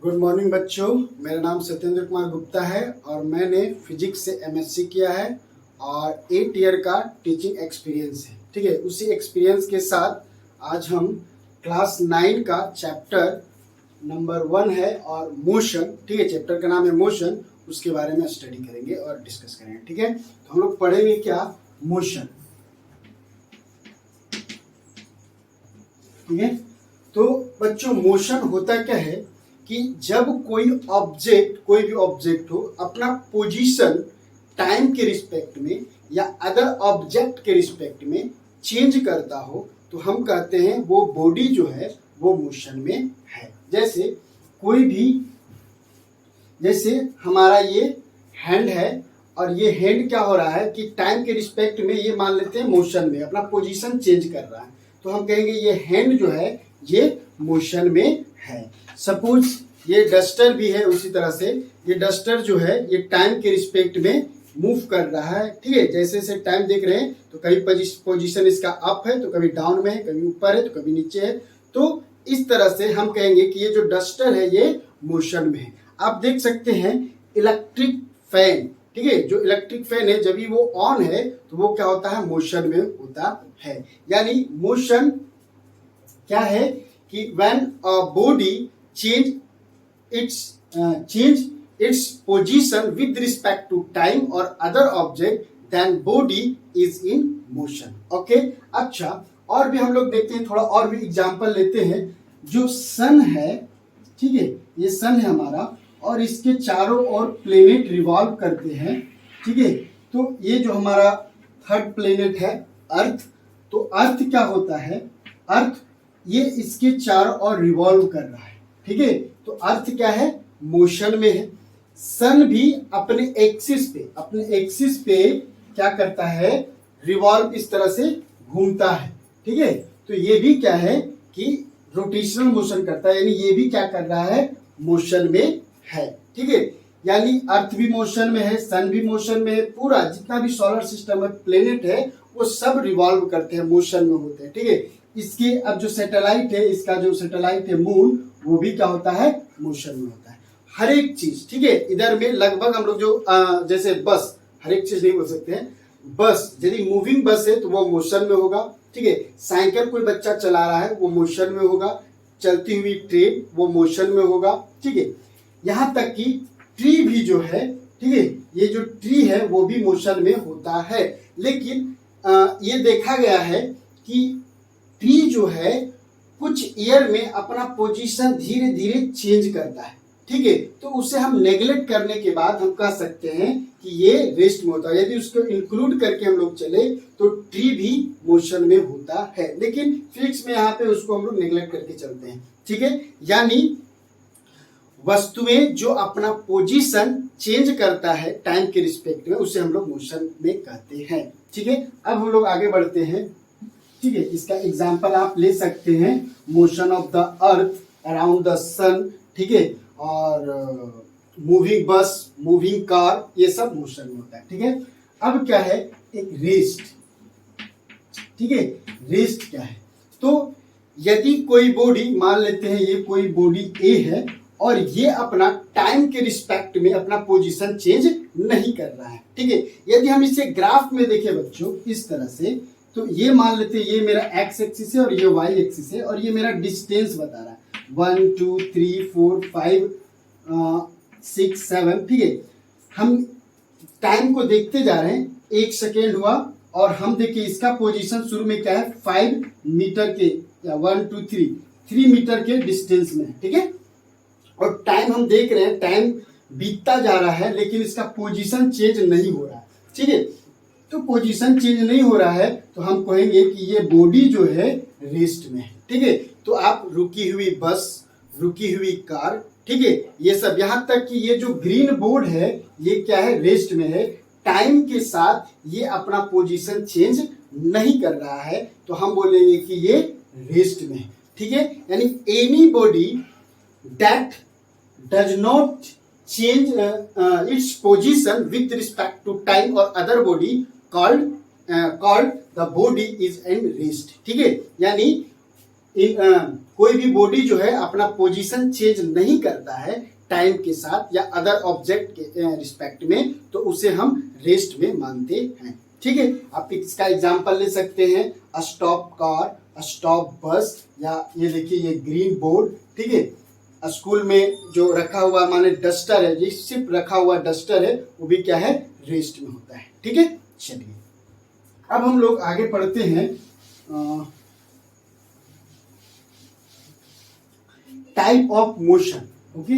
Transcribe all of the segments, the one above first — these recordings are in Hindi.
गुड मॉर्निंग बच्चों, मेरा नाम सत्येंद्र कुमार गुप्ता है और मैंने फिजिक्स से एमएससी किया है और 8 ईयर का टीचिंग एक्सपीरियंस है। ठीक है, उसी एक्सपीरियंस के साथ आज हम क्लास 9 का चैप्टर नंबर 1 है और मोशन, ठीक है, चैप्टर का नाम है मोशन, उसके बारे में स्टडी करेंगे और डिस्कस करेंगे। ठीक है, तो हम लोग पढ़ेंगे क्या, मोशन। ठीक है, तो बच्चों मोशन होता क्या है कि जब कोई भी ऑब्जेक्ट हो अपना पोजीशन टाइम के रिस्पेक्ट में या अदर ऑब्जेक्ट के रिस्पेक्ट में चेंज करता हो तो हम कहते हैं वो बॉडी जो है वो मोशन में है। जैसे हमारा ये हैंड है और ये हैंड क्या हो रहा है कि टाइम के रिस्पेक्ट में ये मान लेते हैं मोशन में, अपना पोजीशन चेंज कर रहा है, तो हम कहेंगे ये हैंड जो है ये मोशन में है। सपोज ये डस्टर भी है, उसी तरह से ये डस्टर जो है ये टाइम के रिस्पेक्ट में मूव कर रहा है। ठीक है, जैसे जैसे टाइम देख रहे हैं तो कभी पोजीशन इसका अप है तो कभी डाउन में है, कभी ऊपर है तो कभी नीचे है, तो इस तरह से हम कहेंगे कि ये जो डस्टर है ये मोशन में है। आप देख सकते हैं इलेक्ट्रिक फैन, ठीक है, जो इलेक्ट्रिक फैन है जब भी वो ऑन है तो वो क्या होता है, मोशन में होता है। यानी मोशन क्या है कि when a body change its position with respect to time or other object then body is in motion। Okay, अच्छा, और भी हम लोग देखते हैं, थोड़ा और भी एग्जांपल लेते हैं। जो सन है, ठीक है, ये सन है हमारा और इसके चारों ओर प्लेनेट रिवॉल्व करते हैं। ठीक है, तो ये जो हमारा थर्ड प्लेनेट है अर्थ, तो अर्थ क्या होता है, अर्थ ये इसके चारों ओर रिवॉल्व कर रहा है। ठीक है, तो अर्थ क्या है, मोशन में है। सन भी अपने एक्सिस पे क्या करता है, रिवॉल्व इस तरह से घूमता है। ठीक है, तो ये भी क्या है कि रोटेशनल मोशन करता है, यानी ये भी क्या कर रहा है, मोशन में है। ठीक है, यानी अर्थ भी मोशन में है, सन भी मोशन में है, पूरा जितना भी सोलर सिस्टम है, प्लेनेट है, वो सब रिवॉल्व करते हैं, मोशन में होते हैं। ठीक है, इसके अब जो सैटेलाइट है, इसका जो सैटेलाइट है मून, वो भी क्या होता है, मोशन में होता है। हर एक चीज, ठीक है, इधर में लगभग हम लोग जो जैसे बस, हर एक चीज नहीं बोल सकते हैं, बस यदि मूविंग बस है तो वो मोशन में होगा। ठीक है, साइकिल कोई बच्चा चला रहा है वो मोशन में होगा, चलती हुई ट्रेन वो मोशन में होगा। ठीक है, यहाँ तक कि ट्री भी जो है, ठीक है, ये जो ट्री है वो भी मोशन में होता है। लेकिन ये देखा गया है कि ट्री जो है कुछ ईयर में अपना पोजीशन धीरे धीरे चेंज करता है। ठीक है, तो उसे हम नेग्लेक्ट करने के बाद हम कह सकते हैं कि ये रेस्ट में होता है। यदि उसको इंक्लूड करके हम लोग चले तो ट्री भी मोशन में होता है, लेकिन फिजिक्स में यहाँ पे उसको हम लोग नेग्लेक्ट करके चलते हैं। ठीक है, यानी वस्तुएं जो अपना पोजीशन चेंज करता है टाइम के रिस्पेक्ट में, उसे हम लोग मोशन में कहते हैं। ठीक है, अब हम लोग आगे बढ़ते हैं। ठीक है, इसका एग्जाम्पल आप ले सकते हैं, motion of the earth around the sun, ठीक है, और मूविंग बस, मूविंग कार, ये सब मोशन में होता है। ठीक है, अब क्या है, एक रेस्ट। ठीक है, रेस्ट क्या है, तो यदि कोई बॉडी, मान लेते हैं ये कोई बॉडी ए है और ये अपना टाइम के रिस्पेक्ट में अपना पोजीशन चेंज नहीं कर रहा है। ठीक है, यदि हम इसे ग्राफ में देखें बच्चों इस तरह से, तो ये मान लेते हैं ये मेरा एक्स एक्सिस है और ये वाई एक्सिस है और ये मेरा डिस्टेंस बता रहा है 1 2 3 4 5 6 7। ठीक है, हम टाइम को देखते जा रहे हैं, 1 सेकेंड हुआ और हम देखिए इसका पोजीशन शुरू में क्या है, 5 मीटर के या 1 2 3 मीटर के डिस्टेंस में है। ठीक है, और टाइम हम देख रहे हैं, टाइम बीतता जा रहा है लेकिन इसका पोजीशन चेंज नहीं हो रहा है। ठीक है, तो पोजीशन चेंज नहीं हो रहा है तो हम कहेंगे कि ये बॉडी जो है रेस्ट में है। ठीक है, तो आप रुकी हुई बस, रुकी हुई कार, ठीक है, ये सब, यहाँ तक कि ये जो ग्रीन बोर्ड है ये क्या है, रेस्ट में है, टाइम के साथ ये अपना पोजीशन चेंज नहीं कर रहा है, तो हम बोलेंगे कि ये रेस्ट में है। ठीक है, यानी any body that does not change its position with respect to time or other body called the body is in rest। ठीक है, यानी कोई भी बॉडी जो है अपना पोजीशन चेंज नहीं करता है टाइम के साथ या अदर ऑब्जेक्ट के रिस्पेक्ट में, तो उसे हम रेस्ट में मानते हैं। ठीक है, आप इसका एग्जांपल ले सकते हैं, a stop car, a stop bus, या ये देखिए ये ग्रीन बोर्ड। ठीक है, स्कूल में जो रखा हुआ माने डस्टर है, जिस सिर्फ रखा हुआ डस्टर है, वो भी क्या है, रेस्ट में होता है। ठीक है, चलिए अब हम लोग आगे पढ़ते हैं type of motion. Okay,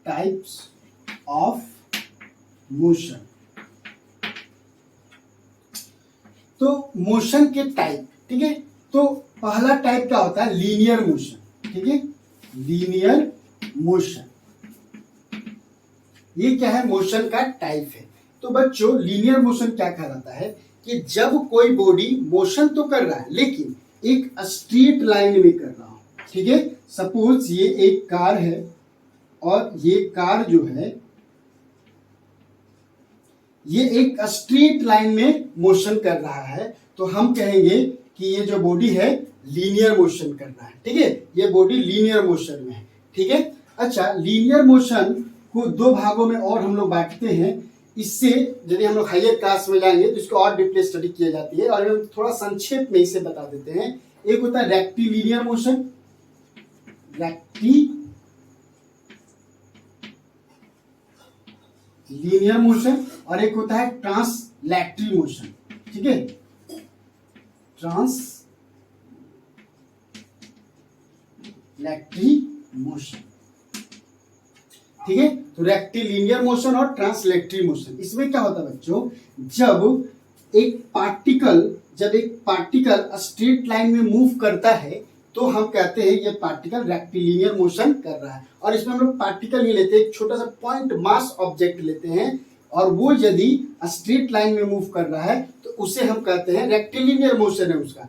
types of motion. तो मोशन के टाइप, ठीक है, तो पहला टाइप क्या होता है, लीनियर मोशन। ठीक है, लीनियर मोशन ये क्या है, मोशन का टाइप है। तो बच्चों लीनियर मोशन क्या कहलाता है कि जब कोई बॉडी मोशन तो कर रहा है लेकिन एक स्ट्रेट लाइन में कर रहा हो। ठीक है, सपोज ये एक कार है और ये कार जो है ये एक स्ट्रेट लाइन में मोशन कर रहा है, तो हम कहेंगे कि ये जो बॉडी है लीनियर मोशन कर रहा है। ठीक है, ये बॉडी लीनियर मोशन में है। ठीक है, अच्छा, लीनियर मोशन को दो भागों में और हम लोग बांटते हैं। इससे यदि हम लोग हायर क्लास में जाएंगे तो इसको और डीपली स्टडी किया जाती है, और हम थोड़ा संक्षेप में इसे बता देते हैं। एक होता है रेक्टिलिनियर मोशन, लीनियर मोशन, और एक होता है ट्रांसलेटरी मोशन। ठीक है, ट्रांसलेटरी मोशन। ठीक है, तो रेक्टिलिनियर मोशन और ट्रांसलेटरी मोशन, इसमें क्या होता है बच्चों, जब एक पार्टिकल स्ट्रेट लाइन में मूव करता है तो हम कहते हैं ये पार्टिकल रेक्टिलिनियर मोशन कर रहा है। और इसमें हम लोग पार्टिकल नहीं लेते, एक छोटा सा पॉइंट मास ऑब्जेक्ट लेते हैं, और वो यदि स्ट्रेट लाइन में मूव कर रहा है तो उसे हम कहते हैं रेक्टिलिनियर मोशन है उसका।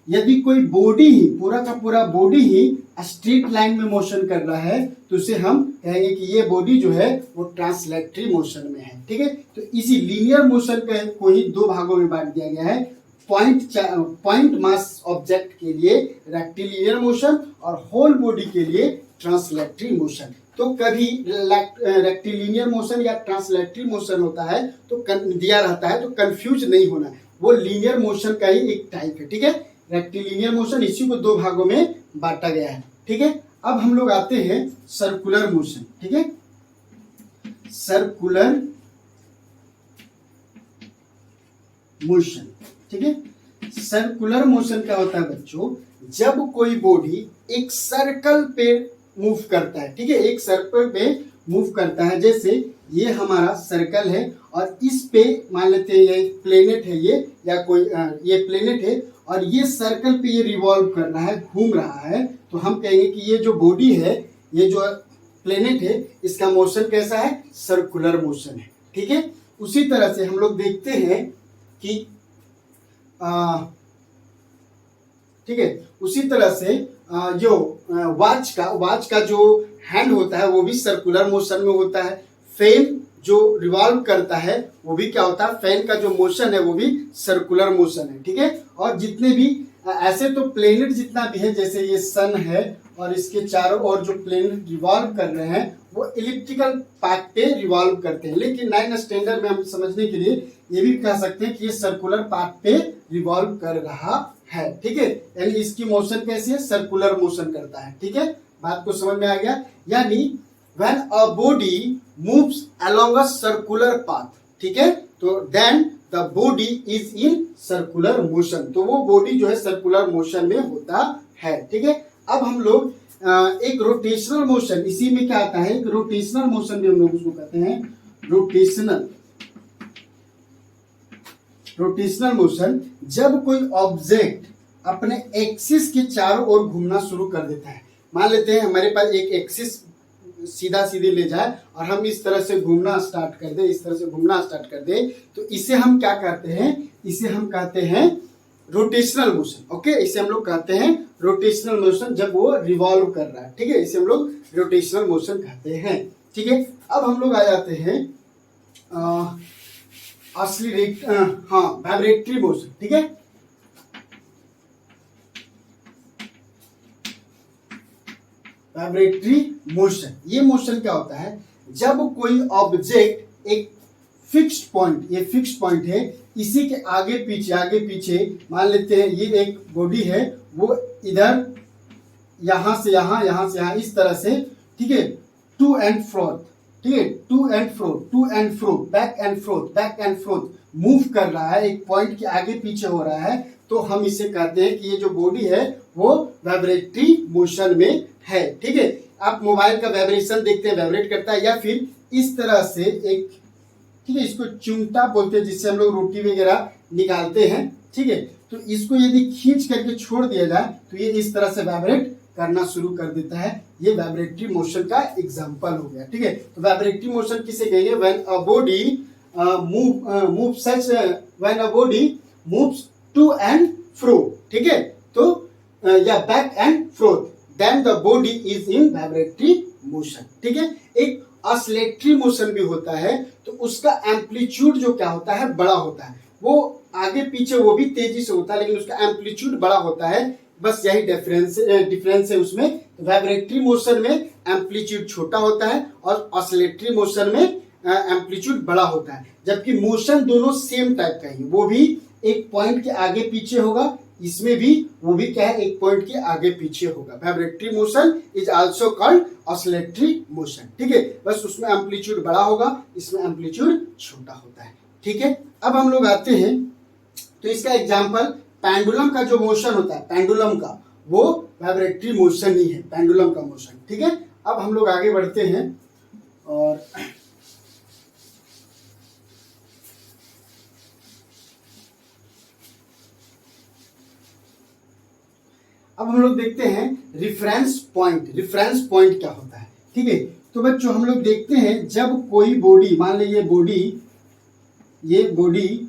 यदि कोई बॉडी ही पूरा का पूरा बॉडी ही स्ट्रेट लाइन में मोशन कर रहा है तो उसे हम कहेंगे कि ये बॉडी जो है वो ट्रांसलेटरी मोशन में है। ठीक है, तो इसी लीनियर मोशन को ही दो भागों में बांट दिया गया है, पॉइंट मास ऑब्जेक्ट के लिए रेक्टिलिनियर मोशन और होल बॉडी के लिए ट्रांसलेटरी मोशन। तो कभी रेक्टिलिनियर मोशन या ट्रांसलेटरी मोशन होता है तो दिया रहता है, तो कंफ्यूज नहीं होना है, वो लीनियर मोशन का ही एक टाइप है। ठीक है, रेक्टिलिनियर मोशन, इसी को दो भागों में बांटा गया है। ठीक है, अब हम लोग आते हैं सर्कुलर मोशन। ठीक है, सर्कुलर मोशन। ठीक है, सर्कुलर मोशन क्या होता है बच्चों, जब कोई बॉडी एक सर्कल पे मूव करता है। ठीक है, एक सर्कल पे मूव करता है, जैसे ये हमारा सर्कल है और इस पे मान लेते हैं ये प्लेनेट है, ये या कोई ये प्लेनेट है और ये सर्कल पे ये रिवॉल्व कर रहा है, घूम रहा है, तो हम कहेंगे कि ये जो बॉडी है, ये जो प्लेनेट है, इसका मोशन कैसा है, सर्कुलर मोशन है। ठीक है, उसी तरह से हम लोग देखते हैं कि ठीक है, उसी तरह से जो वॉच का जो हैंड होता है वो भी सर्कुलर मोशन में होता है। फैन जो रिवॉल्व करता है वो भी क्या होता है, फैन का जो मोशन है वो भी सर्कुलर मोशन है। ठीक है, और जितने भी ऐसे तो प्लेनेट जितना भी है, जैसे ये सन है और इसके चारों ओर जो प्लेनेट रिवॉल्व कर रहे हैं वो इलिप्टिकल पाथ पे रिवॉल्व करते हैं, लेकिन 9 स्टैंडर्ड में हम समझने के लिए ये भी कह सकते हैं कि ये सर्कुलर पाथ पे रिवॉल्व कर रहा है। ठीक है, यानी इसकी मोशन कैसी है, सर्कुलर मोशन करता है। ठीक है, बात को समझ में आ गया। यानी when a body moves along a circular path, ठीक है, तो then the body is in circular motion, तो वो बॉडी जो है सर्कुलर मोशन में होता है। ठीक है, अब हम लोग एक रोटेशनल मोशन, इसी में क्या आता है, एक रोटेशनल मोशन भी हम लोग उसको कहते हैं, रोटेशनल मोशन, जब कोई ऑब्जेक्ट अपने एक्सिस के चारों ओर घूमना शुरू कर देता है। मान लेते हैं हमारे पास एक एक्सिस सीधा सीधे ले जाए और हम इस तरह से घूमना स्टार्ट कर दे, इस तरह से घूमना स्टार्ट कर दे, तो इसे हम क्या कहते हैं, इसे हम कहते हैं रोटेशनल मोशन। ओके, इसे हम लोग कहते हैं रोटेशनल मोशन, जब वो रिवॉल्व कर रहा है। ठीक है, इसे हम लोग रोटेशनल मोशन कहते हैं। ठीक है, अब हम लोग आ जाते हैं वाइब्रेटरी मोशन। ठीक है, वाइब्रेटरी मोशन। ये मोशन क्या होता है, जब कोई ऑब्जेक्ट एक फिक्स्ड पॉइंट, ये फिक्स्ड पॉइंट है, इसी के आगे पीछे मान लेते हैं ये एक बॉडी है, वो इधर यहां से यहां इस तरह से, ठीक है, टू एंड फ्रो, ठीक है, to and fro, back and forth move कर रहा है, एक पॉइंट के आगे पीछे हो रहा है, तो हम इसे कहते हैं कि ये जो बॉडी है वो वाइब्रेटरी मोशन में है। ठीक है, आप मोबाइल का वाइब्रेशन देखते हैं, वाइब्रेट करता है, या फिर इस तरह से एक, ठीक है, इसको चिमटा बोलते हैं, जिससे हम लोग रोटी वगैरह निकालते हैं। ठीक है, तो इसको यदि खींच करके छोड़ दिया जाए तो ये इस तरह से वाइब्रेट करना शुरू कर देता है। ये वाइब्रेटरी मोशन का एग्जांपल हो गया। ठीक है, तो वाइब्रेटरी मोशन किसे कहेंगे, when a body move such, when a body moves to and fro, ठीक है, तो या back and forth, then the body is in vibratory motion. ठीक है, एक ऑसिलेटरी मोशन भी होता है, तो उसका एम्पलीट्यूड जो क्या होता है, बड़ा होता है, वो आगे पीछे वो भी तेजी से होता है, लेकिन उसका एम्पलीट्यूड बड़ा होता है। बस यही डिफरेंस है उसमें। वाइब्रेटरी मोशन में एम्पलीट्यूड छोटा होता है और ऑसिलेटरी मोशन में एम्पलीट्यूड बड़ा होता है, जबकि मोशन दोनों सेम टाइप का है, वो भी एक पॉइंट के आगे पीछे होगा, इसमें भी वो भी क्या है, एक पॉइंट के आगे पीछे होगा। Vibratory motion is also called oscillatory motion. ठीक है, बस उसमें एम्पलीट्यूड बड़ा होगा, इसमें एम्पलीट्यूड छोटा होता है। ठीक है, अब हम लोग आते हैं, तो इसका एग्जांपल पेंडुलम का जो मोशन होता है, पेंडुलम का, वो वाइब्रेटरी मोशन ही है, पेंडुलम का मोशन। ठीक है, अब हम लोग आगे बढ़ते हैं और अब हम लोग देखते हैं रिफरेंस पॉइंट। रिफरेंस पॉइंट क्या होता है। ठीक है, तो बच्चों हम लोग देखते हैं, जब कोई बॉडी, मान लीजिए ये बॉडी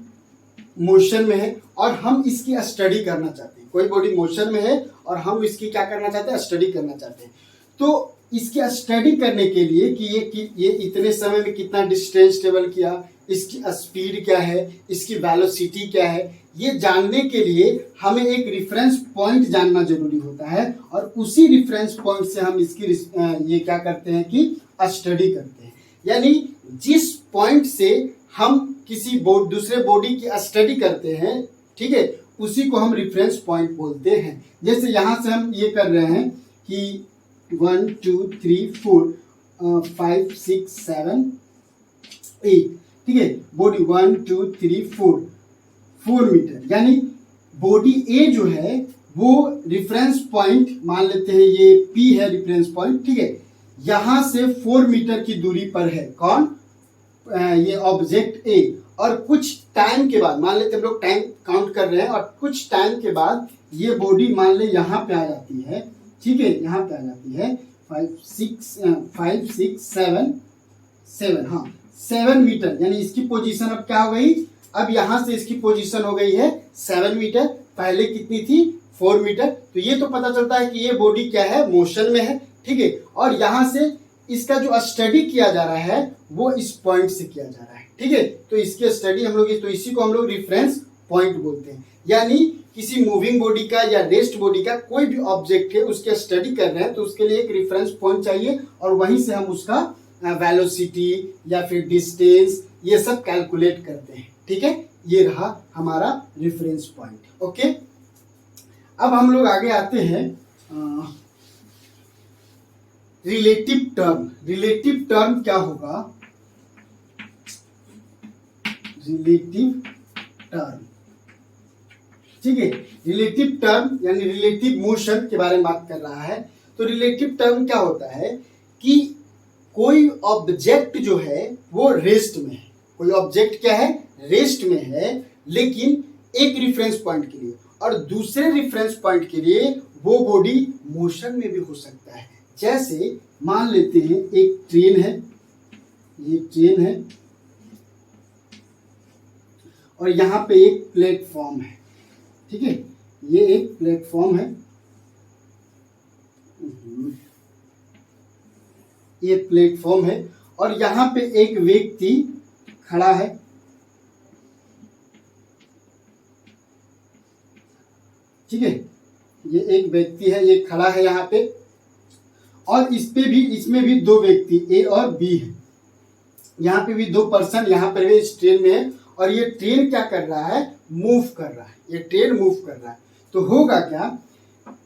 मोशन में है और हम इसकी स्टडी करना चाहते हैं, कोई बॉडी मोशन में है और हम इसकी क्या करना चाहते हैं, स्टडी करना चाहते हैं, तो इसकी स्टडी करने के लिए कि ये इतने समय में कितना डिस्टेंस ट्रेवल किया, इसकी स्पीड क्या है, इसकी वेलोसिटी क्या है, ये जानने के लिए हमें एक रिफरेंस पॉइंट जानना जरूरी होता है, और उसी रिफरेंस पॉइंट से हम इसकी ये क्या करते हैं कि स्टडी करते हैं। यानी जिस पॉइंट से हम किसी दूसरे बॉडी की स्टडी करते हैं, ठीक है, उसी को हम रेफरेंस पॉइंट बोलते हैं। जैसे यहाँ से हम ये कर रहे हैं कि 1 2 3 4 5 6 7 8, ठीक है, बॉडी 1 2 3 4 मीटर, यानी बॉडी ए जो है वो रेफरेंस पॉइंट मान लेते हैं, ये P है रेफरेंस पॉइंट। ठीक है, यहां से 4 मीटर की दूरी पर है कौन, ये ऑब्जेक्ट ए, और कुछ टाइम के बाद, मान लेते हम लोग टाइम काउंट कर रहे हैं, और कुछ टाइम के बाद ये बॉडी मान ले यहाँ पे आ जाती है। ठीक है, यहाँ पे आ जाती है 5 6 7, हाँ 7 मीटर, यानी इसकी पोजीशन अब क्या हो गई, अब यहां से इसकी पोजीशन हो गई है 7 मीटर, पहले कितनी थी 4 मीटर। तो ये तो पता चलता है कि ये बॉडी क्या है, मोशन में है। ठीक है, और यहां से इसका जो स्टडी किया जा रहा है वो इस पॉइंट से किया जा रहा है। ठीक है, तो इसकी स्टडी हम लोग, तो इसी को हम लोग रेफरेंस पॉइंट बोलते हैं। यानी किसी मूविंग बॉडी का या रेस्ट बॉडी का कोई भी ऑब्जेक्ट है, उसके स्टडी कर रहे हैं, तो उसके लिए एक रेफरेंस पॉइंट चाहिए, और वहीं से हम उसका वेलोसिटी या फिर डिस्टेंस ये सब कैलकुलेट करते हैं। ठीक है, ये रहा हमारा रेफरेंस पॉइंट। ओके, अब हम लोग आगे आते हैं रिलेटिव टर्म। रिलेटिव टर्म क्या होगा, रिलेटिव टर्म, ठीक है, रिलेटिव टर्म यानी रिलेटिव मोशन के बारे में बात कर रहा है। तो रिलेटिव टर्म क्या होता है कि कोई ऑब्जेक्ट जो है वो रेस्ट में है, कोई ऑब्जेक्ट क्या है, रेस्ट में है, लेकिन एक रेफरेंस पॉइंट के लिए, और दूसरे रेफरेंस पॉइंट के लिए वो बॉडी मोशन में भी हो सकता है। जैसे मान लेते हैं एक ट्रेन है, ये ट्रेन है, और यहाँ पे एक प्लेटफॉर्म है। ठीक है, ये एक प्लेटफॉर्म है, ये प्लेटफॉर्म है, और यहाँ पे एक व्यक्ति खड़ा है। ठीक है, ये एक व्यक्ति है, ये खड़ा है यहाँ पे, और इसमें भी दो व्यक्ति ए और बी है, यहाँ पे भी दो पर्सन यहाँ पर भी इस ट्रेन में है, और ये ट्रेन क्या कर रहा है, मूव कर रहा है, ये ट्रेन मूव कर रहा है। तो होगा क्या,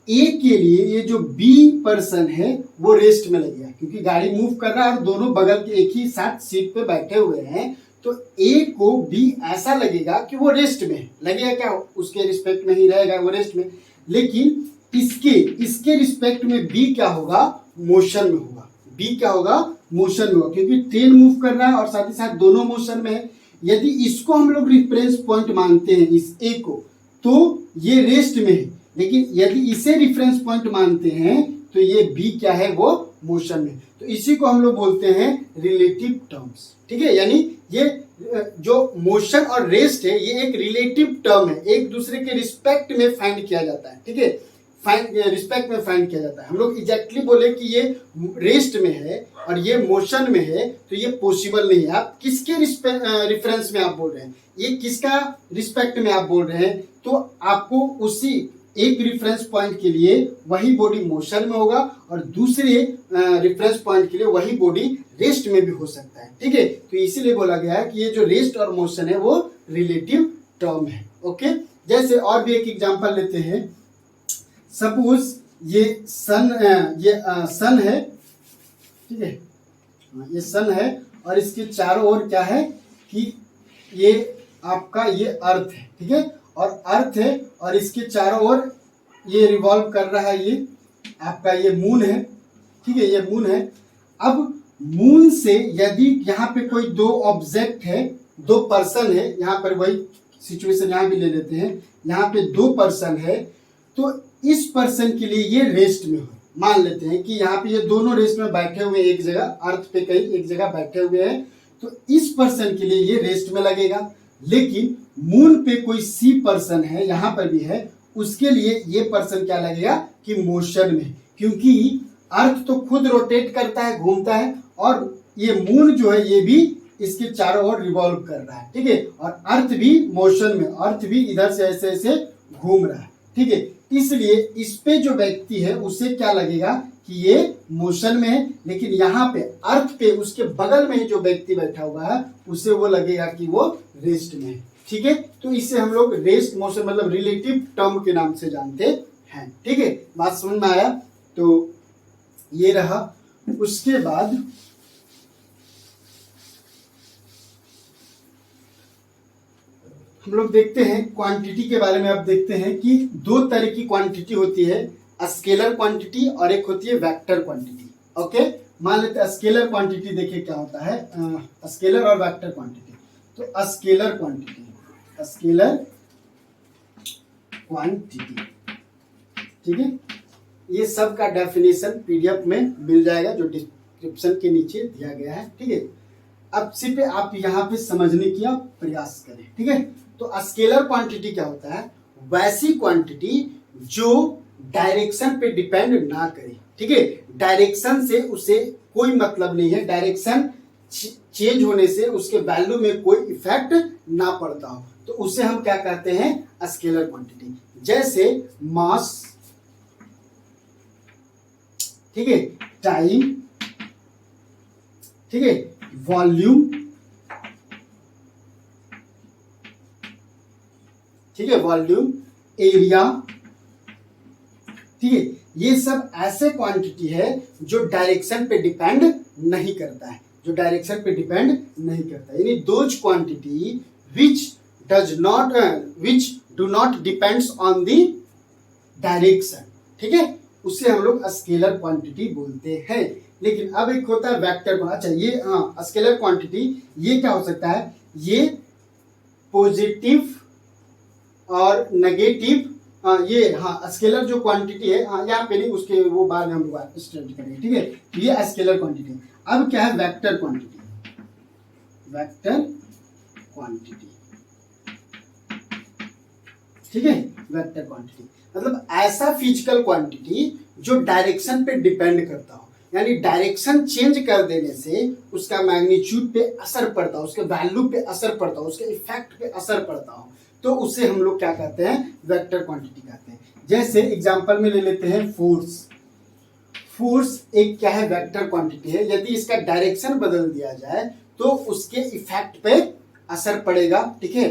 ए के लिए ये जो बी पर्सन है वो रेस्ट में लगेगा, क्योंकि गाड़ी मूव कर रहा है और दोनों बगल के एक ही साथ सीट पे बैठे हुए हैं, तो ए को बी ऐसा लगेगा कि वो रेस्ट में है, लगेगा क्या, उसके रिस्पेक्ट में ही रहेगा, वो रेस्ट में। लेकिन इसके रिस्पेक्ट में बी क्या होगा, मोशन में होगा, बी क्या होगा, मोशन में होगा, क्योंकि ट्रेन मूव कर रहा है और साथ ही साथ दोनों मोशन में है। यदि इसको हम लोग रेफरेंस पॉइंट मानते हैं, इस ए को, तो ये रेस्ट में है, लेकिन यदि इसे रेफरेंस पॉइंट मानते हैं तो ये बी क्या है, वो मोशन में। तो इसी को हम लोग बोलते हैं रिलेटिव टर्म्स, ठीक है। यानी ये जो मोशन और रेस्ट है ये एक रिलेटिव टर्म है, एक दूसरे के रिस्पेक्ट में फाइंड किया जाता है, ठीक है, रिस्पेक्ट में फाइंड किया जाता है। हम लोग एग्जैक्टली बोले कि ये रेस्ट में है और ये मोशन में है, तो ये पॉसिबल नहीं है। आप किसके रिफरेंस में आप बोल रहे हैं, ये किसका रिस्पेक्ट में आप बोल रहे हैं, तो आपको उसी एक रेफरेंस पॉइंट के लिए वही बॉडी मोशन में होगा और दूसरे रेफरेंस पॉइंट के लिए वही बॉडी रेस्ट में भी हो सकता है, ठीक है। तो इसीलिए बोला गया है कि ये जो रेस्ट और मोशन है वो रिलेटिव टर्म है, ओके। जैसे और भी एक एग्जांपल लेते हैं, सपोज ये सन है, ठीक है, ये सन है और इसके चारों ओर क्या है कि ये आपका ये अर्थ है, ठीक है, और अर्थ है और इसके चारों ओर ये रिवॉल्व कर रहा है, ये आपका ये मून है, ठीक है, ये मून है। अब मून से यदि यहाँ पे कोई दो ऑब्जेक्ट है, दो पर्सन है, यहाँ पर वही सिचुएशन यहाँ भी ले लेते हैं, यहाँ पे दो पर्सन है, तो इस पर्सन के लिए ये रेस्ट में हो, मान लेते हैं कि यहाँ पे ये दोनों रेस्ट में बैठे हुए एक जगह, अर्थ पे कहीं एक जगह बैठे हुए हैं, तो इस पर्सन के लिए ये रेस्ट में लगेगा। लेकिन मून पे कोई सी पर्सन है, यहाँ पर भी है, उसके लिए ये पर्सन क्या लगेगा कि मोशन में, क्योंकि अर्थ तो खुद रोटेट करता है, घूमता है, और ये मून जो है ये भी इसके चारों ओर रिवॉल्व कर रहा है, ठीक है, और अर्थ भी मोशन में, अर्थ भी इधर से ऐसे ऐसे घूम रहा है, ठीक है। इसलिए इस पे जो व्यक्ति है उसे क्या लगेगा कि ये मोशन में है, लेकिन यहाँ पे अर्थ पे उसके बगल में जो व्यक्ति बैठा हुआ है उसे वो लगेगा कि वो रेस्ट में है, ठीक है। तो इससे हम लोग रेस्ट मोशन मतलब रिलेटिव टर्म के नाम से जानते हैं, ठीक है। बात समझ में आया, तो ये रहा। उसके बाद हम लोग देखते हैं क्वांटिटी के बारे में। अब देखते हैं कि दो तरह की क्वांटिटी होती है, स्केलर क्वांटिटी और एक होती है वेक्टर क्वांटिटी, ओके। मान लेते हैं स्केलर क्वांटिटी, देखिए क्या होता है, स्केलर और वेक्टर क्वांटिटी। तो स्केलर क्वांटिटी, ठीक है, ये सब का डेफिनेशन पीडीएफ में मिल जाएगा जो डिस्क्रिप्शन के नीचे दिया गया है, ठीक है। अब सिर्फ आप यहाँ पे समझने की आप प्रयास करें, ठीक है। तो स्केलर क्वांटिटी क्या होता है, वैसी क्वांटिटी जो डायरेक्शन पे डिपेंड ना करे, ठीक है, डायरेक्शन से उसे कोई मतलब नहीं है, डायरेक्शन चेंज होने से उसके वैल्यू में कोई इफेक्ट ना पड़ता हो, तो उसे हम क्या कहते हैं, स्केलर क्वांटिटी। जैसे मास, ठीक है, टाइम, ठीक है, वॉल्यूम, ठीक है, वॉल्यूम, एरिया, ठीक है, ये सब ऐसे क्वांटिटी है जो डायरेक्शन पे डिपेंड नहीं करता है, जो डायरेक्शन पे डिपेंड नहीं करता है, यानी those quantity which do not depends on the direction, ठीक है, उससे हम लोग स्केलर क्वांटिटी बोलते हैं। लेकिन अब एक होता है वेक्टर, अच्छा ये स्केलर क्वांटिटी, ये क्या हो सकता है, ये पॉजिटिव और नेगेटिव, ये स्केलर जो क्वांटिटी है, यहाँ पे नहीं, उसके वो बाद में हम लोग स्टडी करेंगे, ठीक है। ये स्केलर क्वांटिटी। अब क्या है वेक्टर क्वांटिटी, ठीक है, वेक्टर क्वांटिटी मतलब ऐसा फिजिकल क्वांटिटी जो डायरेक्शन पे डिपेंड करता हो, यानी डायरेक्शन चेंज कर देने से उसका मैग्नीट्यूड पे असर पड़ता हो, उसके वैल्यू पे असर पड़ता हो, उसके इफेक्ट पे असर पड़ता हो, तो उसे हम लोग क्या कहते हैं, वेक्टर क्वांटिटी कहते हैं। जैसे एग्जांपल में ले लेते हैं फोर्स। फोर्स एक क्या है, वेक्टर क्वांटिटी है। यदि इसका डायरेक्शन बदल दिया जाए तो उसके इफेक्ट पे असर पड़ेगा। ठीक है,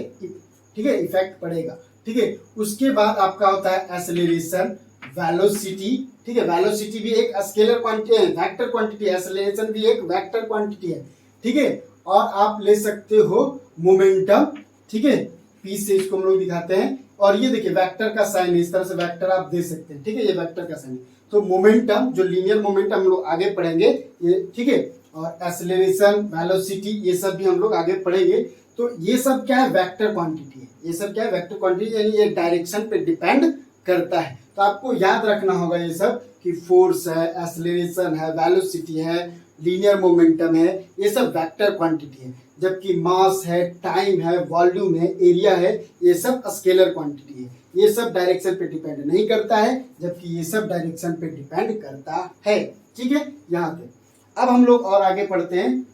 ठीक है, इफेक्ट पड़ेगा। ठीक है, उसके बाद आपका होता है एक्सेलरेशन, वेलोसिटी। ठीक है, वेलोसिटी भी एक स्केलर क्वांटिटी है, वेक्टर क्वांटिटी है। एक्सेलरेशन भी एक वेक्टर क्वांटिटी है। ठीक है, और आप ले सकते हो मोमेंटम। ठीक है, पी से इसको हम लोग दिखाते हैं, और ये देखिए वेक्टर का साइन है, इस तरह से वेक्टर आप दे सकते हैं। ठीक है, ये वेक्टर का साइन है। तो मोमेंटम, जो लीनियर मोमेंटम हम लोग आगे पढ़ेंगे ये। ठीक है, और एक्सेलरेशन, वेलोसिटी, ये सब भी हम लोग आगे पढ़ेंगे। तो ये सब क्या है, वेक्टर क्वांटिटी है। ये सब क्या है, वेक्टर क्वांटिटी, यानी ये डायरेक्शन पे डिपेंड करता है। तो आपको याद रखना होगा ये सब कि फोर्स है, एक्सेलरेशन है, वेलोसिटी है, लीनियर मोमेंटम है, ये सब वेक्टर क्वांटिटी है। जबकि मास है, टाइम है, वॉल्यूम है, एरिया है, ये सब स्केलर क्वांटिटी है। ये सब डायरेक्शन पे डिपेंड नहीं करता है, जबकि ये सब डायरेक्शन पे डिपेंड करता है। ठीक है, यहाँ पे अब हम लोग और आगे पढ़ते हैं।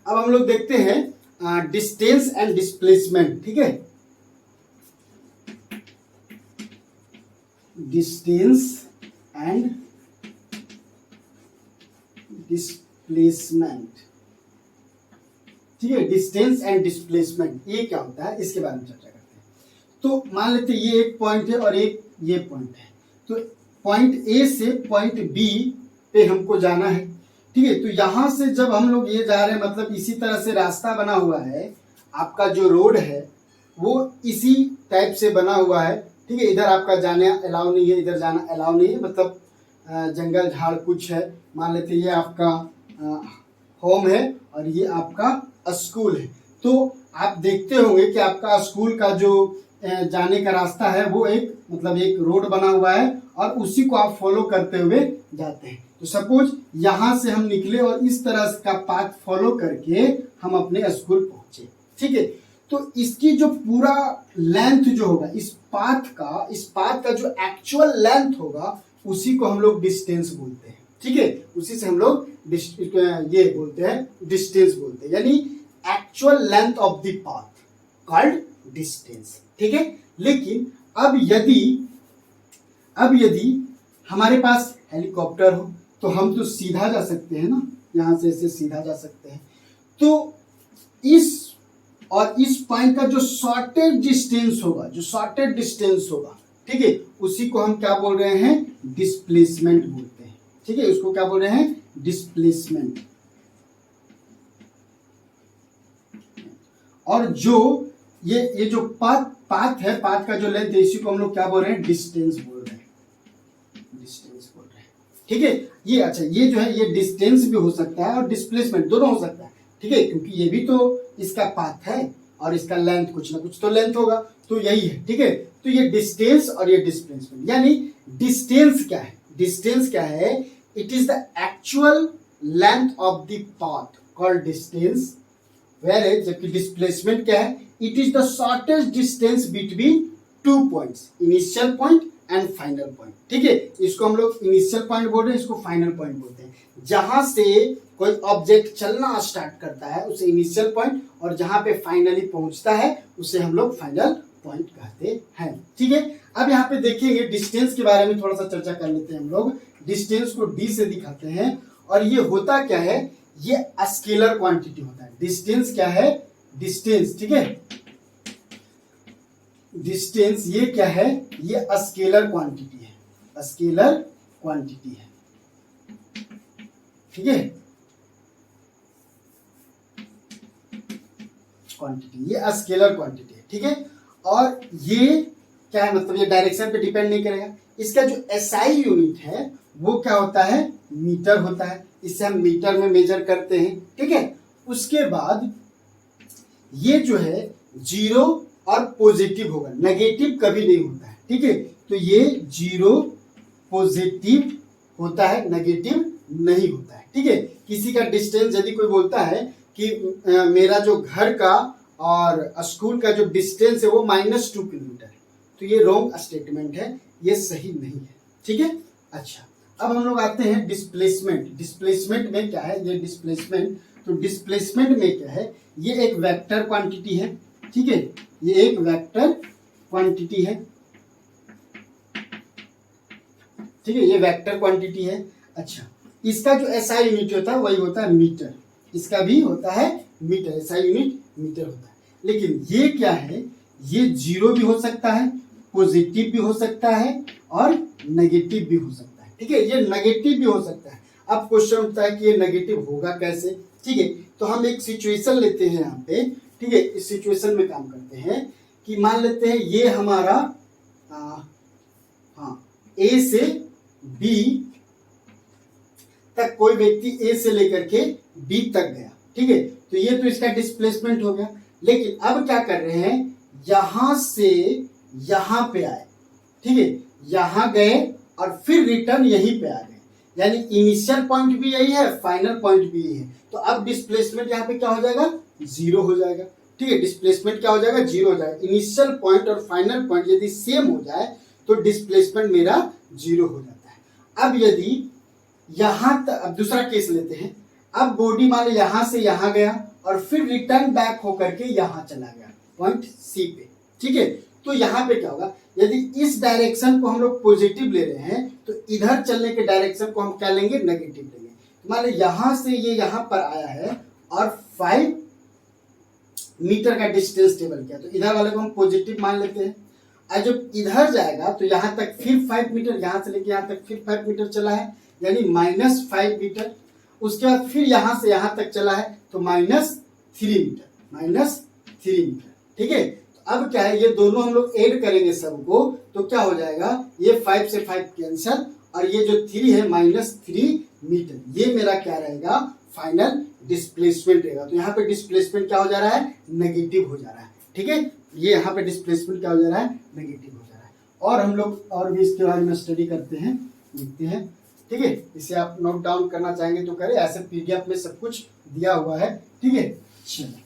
अब हम लोग देखते हैं डिस्टेंस एंड डिस्प्लेसमेंट। ठीक है, डिस्टेंस एंड डिस्प्लेसमेंट। ठीक है, डिस्टेंस एंड डिस्प्लेसमेंट ये क्या होता है, इसके बारे में चर्चा करते हैं। तो मान लेते हैं ये एक पॉइंट है और एक ये पॉइंट है। तो पॉइंट ए से पॉइंट बी पे हमको जाना है। ठीक है, तो यहां से जब हम लोग ये जा रहे हैं, मतलब इसी तरह से रास्ता बना हुआ है, आपका जो रोड है वो इसी टाइप से बना हुआ है। ठीक है, इधर आपका जाने अलाउ नहीं है, इधर जाना अलाउ नहीं है, मतलब जंगल झाड़ कुछ है। मान लेते ये आपका होम है और ये आपका स्कूल है। तो आप देखते होंगे कि आपका स्कूल का जो जाने का रास्ता है वो एक, मतलब एक रोड बना हुआ है और उसी को आप फॉलो करते हुए जाते हैं। तो सपोज यहां से हम निकले और इस तरह का पाथ फॉलो करके हम अपने स्कूल पहुंचे। ठीक है, तो इसकी जो पूरा लेंथ जो होगा इस पाथ का जो एक्चुअल लेंथ होगा उसी को हम लोग डिस्टेंस बोलते हैं। ठीक है, उसी से हम लोग ये बोलते हैं, डिस्टेंस बोलते हैं, यानी actual length of the path called distance. ठीक है, लेकिन अब यदि हमारे पास हेलीकॉप्टर हो तो हम तो सीधा जा सकते हैं ना, यहां से ऐसे सीधा जा सकते हैं। तो इस पॉइंट का जो शॉर्टेज डिस्टेंस होगा, ठीक है, उसी को हम क्या बोल रहे हैं, डिस्प्लेसमेंट बोलते हैं। ठीक है, उसको क्या बोल रहे हैं, डिस्प्लेसमेंट। और जो ये जो पाथ है, पाथ का जो लेंथ है, इसी को हम लोग क्या बोल रहे हैं, डिस्टेंस बोल रहे हैं। ठीक है, ये अच्छा, ये जो है ये डिस्टेंस भी हो सकता है और डिस्प्लेसमेंट दोनों हो सकता है। ठीक है, क्योंकि ये भी तो इसका पाथ है और इसका लेंथ कुछ ना कुछ तो लेंथ होगा, तो यही है। ठीक है, तो ये डिस्टेंस और ये डिस्प्लेसमेंट, यानी डिस्टेंस क्या है, it is the actual length of the path called distance, where जबकि डिस्प्लेसमेंट क्या है, it is the shortest distance between two points, initial point and final point. ठीक है, इसको हम लोग इनिशियल पॉइंट बोल रहे हैं, इसको फाइनल पॉइंट बोलते हैं। जहां से कोई ऑब्जेक्ट चलना स्टार्ट करता है उसे इनिशियल पॉइंट, और जहां पे फाइनली पहुंचता है उसे हम लोग फाइनल पॉइंट कहते हैं। ठीक है, अब यहाँ पे देखेंगे डिस्टेंस के बारे में थोड़ा सा चर्चा कर लेते हैं हम लोग। डिस्टेंस को डी से दिखाते हैं, और ये होता क्या है, ये स्केलर क्वांटिटी होता है। डिस्टेंस क्या है, डिस्टेंस, ठीक है, डिस्टेंस ये क्या है, ये स्केलर क्वांटिटी है, स्केलर क्वांटिटी है। ठीक है, क्वांटिटी, ये स्केलर क्वांटिटी है। ठीक है, और ये क्या है, मतलब ये डायरेक्शन पे डिपेंड नहीं करेगा। इसका जो एसआई यूनिट है वो क्या होता है, मीटर होता है, इससे हम मीटर में मेजर करते हैं। ठीक है, उसके बाद ये जो है जीरो और पॉजिटिव होगा, नेगेटिव कभी नहीं होता है। ठीक है, तो ये जीरो पॉजिटिव होता है, नेगेटिव नहीं होता है। ठीक है, किसी का डिस्टेंस यदि कोई बोलता है कि मेरा जो घर का और स्कूल का जो डिस्टेंस है वो -2 किलोमीटर है, तो ये रॉन्ग स्टेटमेंट है, ये सही नहीं है। ठीक है, अच्छा, अब हम लोग आते हैं डिस्प्लेसमेंट। डिस्प्लेसमेंट में क्या है, ये डिस्प्लेसमेंट, तो डिस्प्लेसमेंट में क्या है, ये एक वेक्टर क्वांटिटी है, ठीक है, ये एक वेक्टर क्वांटिटी है, ठीक है, ये वेक्टर क्वांटिटी है। अच्छा, इसका जो एसआई यूनिट होता है वही होता है मीटर, इसका भी होता है मीटर, एसआई यूनिट मीटर होता है। लेकिन ये क्या है, ये जीरो भी हो सकता है, पॉजिटिव भी हो सकता है और नेगेटिव भी हो सकता है, ठीक है, ये नेगेटिव भी हो सकता है। अब क्वेश्चन उठता है कि ये नेगेटिव होगा कैसे, ठीक है, तो हम एक सिचुएशन लेते हैं यहाँ पे, ठीक है, इस सिचुएशन में काम करते हैं कि मान लेते हैं ये हमारा ए से बी तक कोई व्यक्ति ए से लेकर के बी तक गया, ठीक है, तो ये तो इसका डिस्प्लेसमेंट हो गया। लेकिन अब क्या कर रहे हैं, यहां से यहां पे आए, ठीक है, यहां गए और फिर रिटर्न यहीं पे आ गए, यानी इनिशियल पॉइंट भी यही है, फाइनल पॉइंट भी यही है। तो अब डिस्प्लेसमेंट यहाँ पे क्या हो जाएगा, जीरो हो जाएगा, ठीक है, डिस्प्लेसमेंट क्या हो जाएगा, जीरो हो जाएगा। इनिशियल पॉइंट और फाइनल पॉइंट यदि सेम हो जाए तो डिस्प्लेसमेंट मेरा जीरो हो जाता है। अब यदि यहां तक, अब दूसरा केस लेते हैं, अब बॉडी मान लो यहां से यहां गया और फिर रिटर्न बैक होकर के यहां चला गया पॉइंट सी पे, ठीक है, तो यहां पे क्या होगा, यदि इस डायरेक्शन को हम लोग पॉजिटिव ले रहे हैं तो इधर चलने के डायरेक्शन को हम क्या लेंगे, नेगेटिव लेंगे। मान लो यहां से ये यहां पर आया है और 5 मीटर का डिस्टेंस टेबल किया, तो इधर वाले को हम पॉजिटिव मान लेते हैं। और जब इधर जाएगा तो यहां तक फिर 5 मीटर, यहां से लेके यहां तक फिर 5 मीटर चला है, यानी -5 मीटर। उसके बाद फिर यहां से यहां तक चला है तो -3 मीटर, ठीक है। तो अब क्या है, ये दोनों हम लोग ऐड करेंगे सबको, तो क्या हो जाएगा, ये 5 से 5 कैंसिल और ये जो 3 है -3 मीटर, ये मेरा क्या रहेगा, फाइनल डिस्प्लेसमेंट रहेगा। तो यहाँ पे डिस्प्लेसमेंट क्या हो जा रहा है, नेगेटिव हो जा रहा है, ठीक है, ये यहाँ पे डिस्प्लेसमेंट क्या हो जा रहा है, नेगेटिव हो जा रहा है। और हम लोग और भी इसके बारे में स्टडी करते हैं, लिखते हैं, ठीक है, इसे आप नोट डाउन करना चाहेंगे तो करें, ऐसे पीडीएफ में सब कुछ दिया हुआ है, ठीक है। चलिए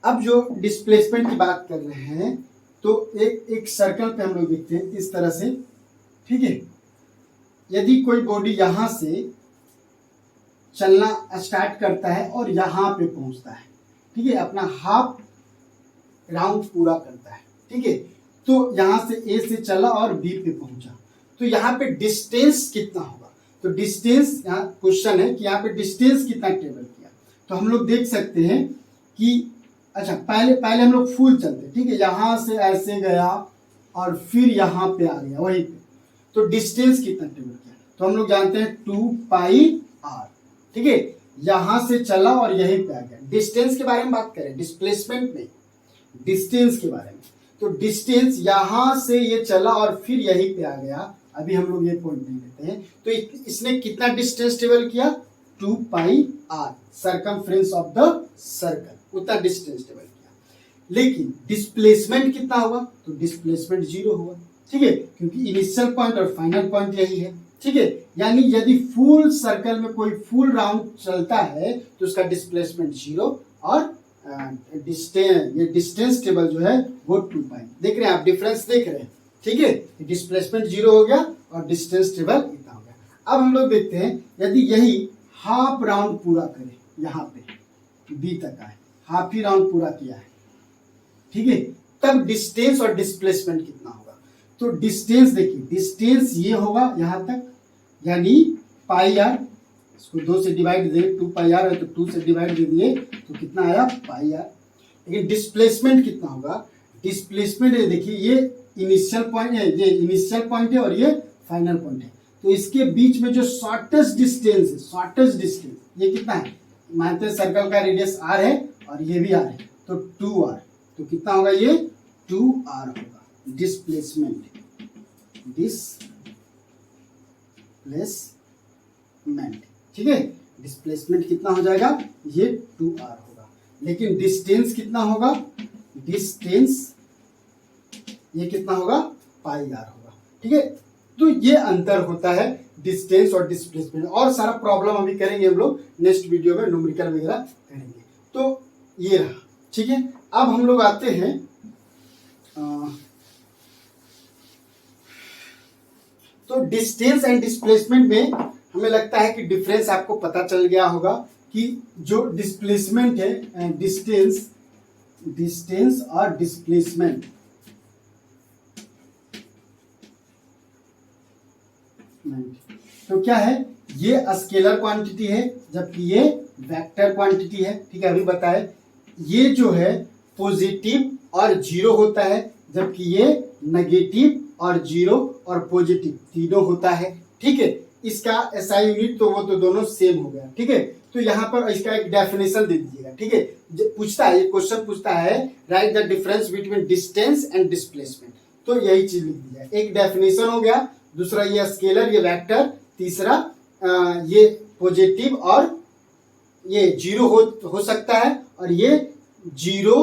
अब जो डिस्प्लेसमेंट की बात कर रहे हैं, तो एक सर्कल पे हम लोग देखते हैं इस तरह से, ठीक है, यदि कोई बॉडी यहां से चलना स्टार्ट करता है और यहां पे पहुंचता है, ठीक है, अपना हाफ राउंड पूरा करता है, ठीक है, तो यहां से ए से चला और बी पे पहुंचा, तो यहाँ पे डिस्टेंस कितना होगा, तो डिस्टेंस, यहाँ क्वेश्चन है कि यहाँ पे डिस्टेंस कितना ट्रेवल किया। तो हम लोग देख सकते हैं कि अच्छा, पहले हम लोग फुल चलते, ठीक है, यहां से ऐसे गया और फिर यहां पे आ गया वहीं पे, तो डिस्टेंस कितना ट्रेवल किया, तो हम लोग जानते हैं 2πr, ठीक है, यहां से चला और यहीं पे आ गया। डिस्टेंस के बारे में बात करें, डिस्प्लेसमेंट में डिस्टेंस के बारे में, तो डिस्टेंस यहां से ये चला और फिर यहीं पे आ गया, अभी हम लोग ये पॉइंट नहीं लेते हैं, तो इसने कितना डिस्टेंस ट्रेवल किया, 2πr, circumference of the circle, उतना डिस्टेंस ट्रेवल किया। लेकिन डिस्प्लेसमेंट कितना होगा, तो डिस्प्लेसमेंट जीरो होगा, ठीक है, क्योंकि इनिशियल पॉइंट और फाइनल पॉइंट यही है, ठीक है, यानी यदि फुल सर्कल में कोई फुल राउंड चलता है तो उसका डिस्प्लेसमेंट जीरो और ये डिस्टेंस टेबल जो है वो 2π, देख रहे हैं आप, डिफरेंस देख रहे हैं, ठीक है, डिस्प्लेसमेंट जीरो हो गया और डिस्टेंस टेबल इतना हो गया। अब हम लोग देखते हैं, यदि यही हाफ राउंड पूरा करे, यहाँ पे बी तक आए, हाफ ही राउंड पूरा किया है, ठीक है, तब डिस्टेंस और डिस्प्लेसमेंट कितना होगा, तो डिस्टेंस देखिए, डिस्टेंस ये होगा यहाँ तक, यानी πr, इसको 2 से डिवाइड दे, 2πr है तो 2 से डिवाइड दे दिए तो कितना आया, πr। लेकिन डिस्प्लेसमेंट कितना होगा, डिस्प्लेसमेंट है, देखिए ये इनिशियल पॉइंट है, ये इनिशियल पॉइंट है और ये फाइनल पॉइंट है, तो इसके बीच में जो शॉर्टेस्ट डिस्टेंस है, शॉर्टेस्ट डिस्टेंस ये कितना है, मानते हैं सर्कल का रेडियस r है और ये भी r है, तो 2r, तो कितना होगा, ये 2r होगा डिस्प्लेसमेंट, ठीक है, डिस्प्लेसमेंट कितना हो जाएगा, ये 2r होगा। लेकिन डिस्टेंस कितना होगा, डिस्टेंस ये कितना होगा, πr होगा, ठीक है। तो ये अंतर होता है डिस्टेंस और डिस्प्लेसमेंट, और सारा प्रॉब्लम अभी करेंगे हम लोग नेक्स्ट वीडियो में, न्यूमेरिकल वगैरह करेंगे। तो ये रहा, ठीक है। अब हम लोग आते हैं तो डिस्टेंस एंड डिस्प्लेसमेंट में हमें लगता है कि डिफरेंस आपको पता चल गया होगा कि जो डिस्प्लेसमेंट है डिस्टेंस और डिस्प्लेसमेंट, तो क्या है, ये स्केलर क्वांटिटी है जबकि ये वेक्टर क्वांटिटी है। ठीक है, अभी बताए ये जो है पॉजिटिव और जीरो होता है जबकि ये नेगेटिव और जीरो और पॉजिटिव तीनों होता है। ठीक है, इसका एसआई यूनिट तो वो तो दोनों सेम हो गया। ठीक है, तो यहाँ पर इसका एक डेफिनेशन दे दीजिएगा। ठीक है, पूछता है, ये क्वेश्चन पूछता है right the difference between distance and displacement, तो यही चीज लिख दी जाए। एक डेफिनेशन हो गया, दूसरा ये स्केलर, ये वेक्टर, तीसरा ये पॉजिटिव और ये जीरो हो सकता है, और ये जीरो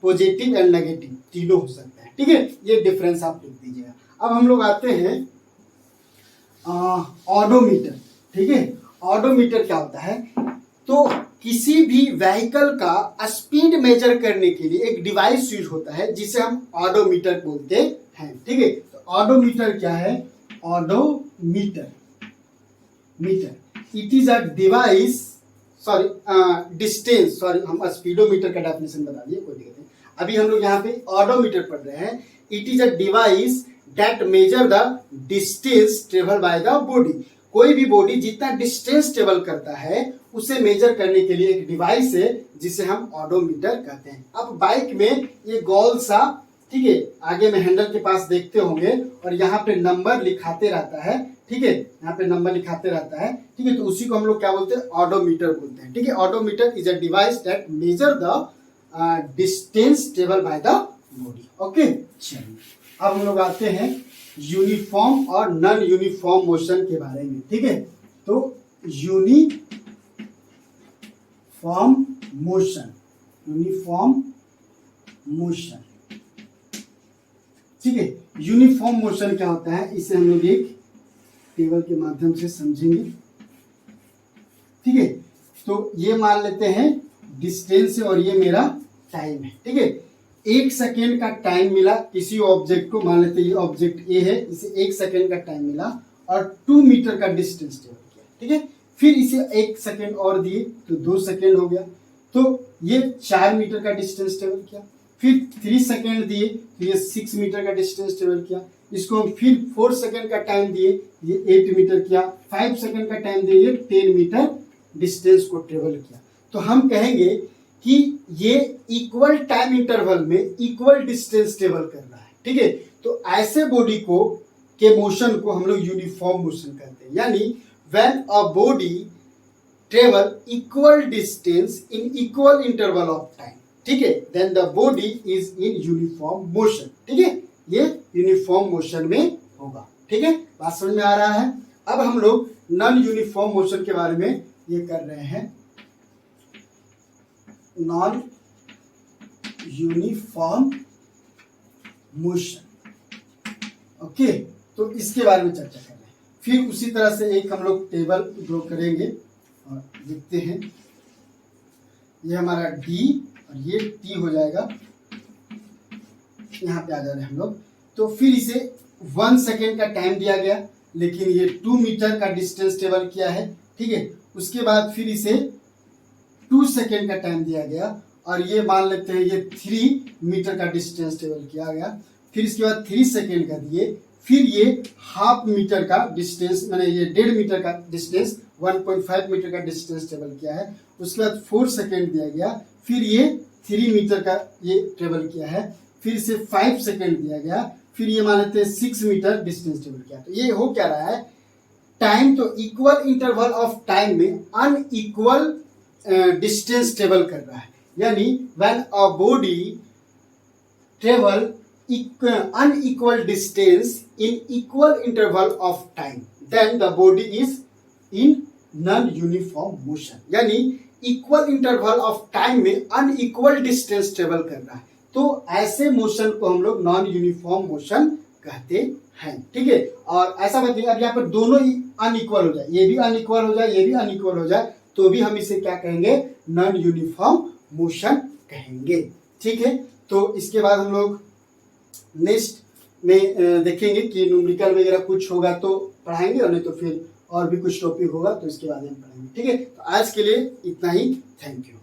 पॉजिटिव एंड नेगेटिव तीनों हो सकता है। ठीक है, ये डिफरेंस आप लिख दीजिएगा। अब हम लोग आते हैं ऑडोमीटर। ठीक है, ऑडोमीटर क्या होता है, तो किसी भी व्हीकल का स्पीड मेजर करने के लिए एक डिवाइस यूज होता है जिसे हम ऑडोमीटर बोलते हैं। ठीक है, तो ऑडोमीटर क्या है, odometer it is a device, distance, हम स्पीडोमीटर का डेफिनेशन बता दिए, कोई दिक्कत नहीं। अभी हम लोग यहाँ पे ऑडोमीटर पढ़ रहे हैं। It is a device that measure the distance travel by the body. कोई भी बॉडी जितना डिस्टेंस ट्रेवल करता है उसे मेजर करने के लिए एक डिवाइस है जिसे हम ऑडोमीटर कहते हैं। अब बाइक में ये गोल सा, ठीक है, आगे में हैंडल के पास देखते होंगे और यहाँ पे नंबर लिखाते रहता है। ठीक है, यहाँ पे नंबर लिखाते रहता है। ठीक है, तो उसी को हम लोग क्या बोलते हैं, ऑडोमीटर बोलते हैं। ठीक है, odometer is a device that measure the distance travel by the body. Okay, चलिए अब हम लोग आते हैं यूनिफॉर्म और नॉन यूनिफॉर्म मोशन के बारे में। ठीक है, तो यूनिफॉर्म मोशन, ठीक है, यूनिफॉर्म मोशन क्या होता है, इसे हम लोग एक टेबल के माध्यम से समझेंगे। ठीक है, तो ये मान लेते हैं डिस्टेंस है और ये मेरा टाइम है। ठीक है, 1 सेकेंड का टाइम मिला किसी ऑब्जेक्ट को, मान लेते हैं ये ऑब्जेक्ट ए है, इसे 1 सेकेंड का टाइम मिला और 2 मीटर का डिस्टेंस ट्रेवल किया। ठीक है, फिर इसे 1 सेकेंड और दिए तो 2 सेकेंड हो गया, तो ये 4 मीटर का डिस्टेंस ट्रेवल किया। फिर 3 सेकेंड दिए तो ये 6 मीटर का डिस्टेंस ट्रेवल किया। इसको हम फिर 4 सेकेंड का टाइम दिए, ये 8 मीटर किया। 5 सेकेंड का टाइम दिए, ये 10 मीटर डिस्टेंस को ट्रेवल किया। तो हम कहेंगे कि ये इक्वल टाइम इंटरवल में इक्वल डिस्टेंस ट्रेवल कर रहा है। ठीक है, तो ऐसे बॉडी को के मोशन को हम लोग यूनिफॉर्म मोशन कहते हैं। यानी when a body travel equal distance in equal interval of time, ठीक है, then the body is in uniform motion. ठीक है, ये यूनिफॉर्म मोशन में होगा। ठीक है, बात समझ में आ रहा है। अब हम लोग नॉन यूनिफॉर्म मोशन के बारे में ये कर रहे हैं, नॉन यूनिफॉर्म मोशन। ओके, तो इसके बारे में चर्चा कर रहे हैं। फिर उसी तरह से एक हम लोग टेबल ड्रॉ करेंगे और लिखते हैं, ये हमारा डी और ये टी हो जाएगा, यहाँ पे आ जा रहे हैं हम लोग। तो फिर इसे 1 सेकेंड का टाइम दिया गया, लेकिन ये 2 मीटर का डिस्टेंस ट्रेवल किया है। ठीक है, उसके बाद फिर इसे 2 सेकेंड का टाइम दिया गया और ये मान लेते हैं ये 3 मीटर का डिस्टेंस ट्रेवल किया गया। फिर इसके बाद 3 सेकेंड का दिए, फिर ये हाफ मीटर का डिस्टेंस, मैंने ये 1.5 मीटर का डिस्टेंस, 1.5 मीटर का डिस्टेंस ट्रेवल किया है। उसके बाद 4 सेकेंड दिया गया, फिर ये 3 मीटर का ये ट्रेवल किया है। फिर इसे 5 सेकेंड दिया गया, फिर ये मान लेते हैं 6 मीटर डिस्टेंस ट्रेवल किया। तो ये हो क्या रहा है, टाइम तो इक्वल इंटरवल ऑफ टाइम में अनइक्वल डिस्टेंस ट्रेवल कर रहा है। यानी when a body travel unequal distance in equal interval of time, then the body is in non-uniform motion। यानी इक्वल इंटरवल ऑफ टाइम में अनइक्वल डिस्टेंस ट्रेवल कर रहा है, तो ऐसे मोशन को हम लोग नॉन यूनिफॉर्म मोशन कहते हैं। ठीक है, और ऐसा बताइए अब यहाँ पर दोनों ही अनइक्वल हो जाए, ये भी अनइक्वल हो जाए, ये भी अनइक्वल हो जाए, तो भी हम इसे क्या कहेंगे, नॉन यूनिफॉर्म मोशन कहेंगे। ठीक है, तो इसके बाद हम लोग नेक्स्ट में देखेंगे कि न्यूमेरिकल वगैरह कुछ होगा तो पढ़ाएंगे, और नहीं तो फिर और भी कुछ टॉपिक होगा तो इसके बाद हम पढ़ेंगे। ठीक है, तो आज के लिए इतना ही। Thank you.